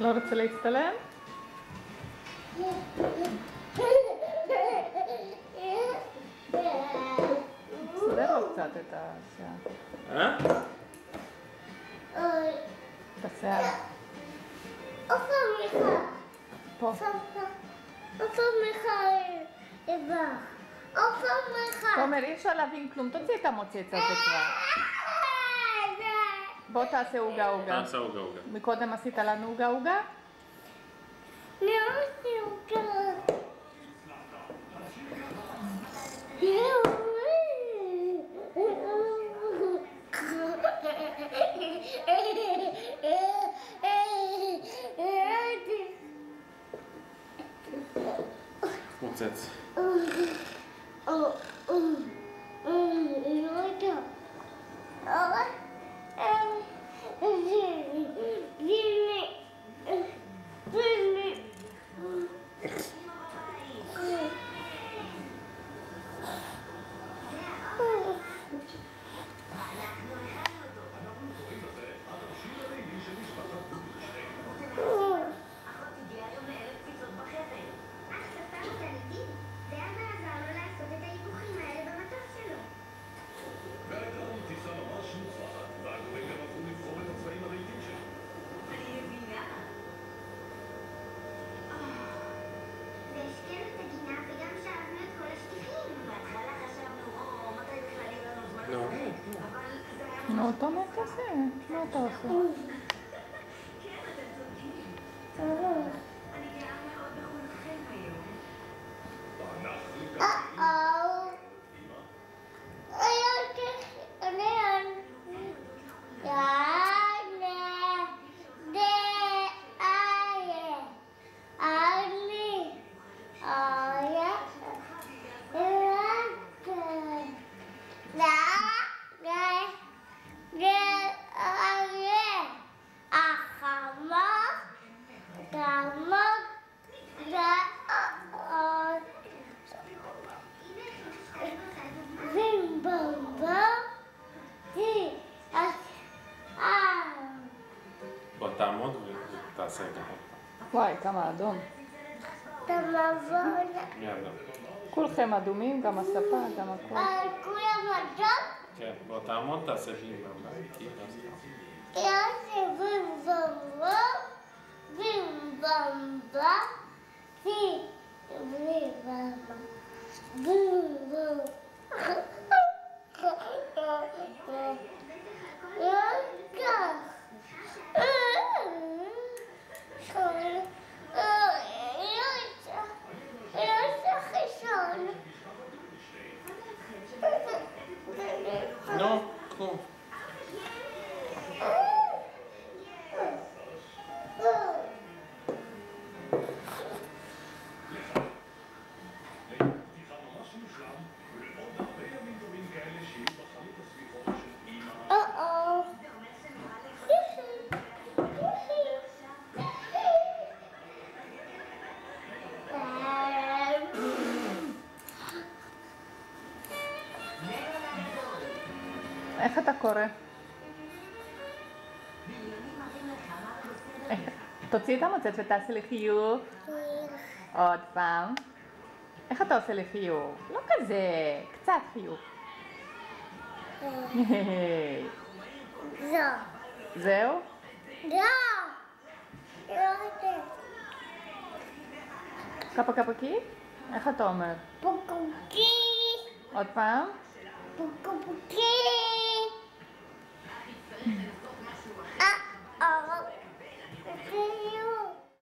לא רוצה להצטלם? תסדר לו קצת את השיער. את השיער. איפה מיכל? פה. איפה מיכל? איפה מיכל? תומר, אי אפשר להבין כלום. תוציא את המוצץ הזה כבר. בוא תעשה עוגה עוגה. תעשה עוגה עוגה. מקודם עשית לנו עוגה עוגה? לא עושה עוגה. מוצץ. נו, תומר תעשה. מה אתה עושה? בוא תעמוד ותעשה ככה. וואי, כמה אדום. יאללה. כולכם אדומים, גם הספה, גם הכל. כולם אדום? כן, בוא תעמוד, תעשה לי יעשה בים במבה, בים במבה, בים במבה, בים נו, קחו. איך אתה קורא? תוציא את המוצץ ותעשה לי חיוך. עוד פעם. איך אתה עושה לי חיוך? לא כזה, קצת חיוך. זהו? קפה קפקי? איך אתה אומר? פוקוקי. עוד פעם? פוקוקי.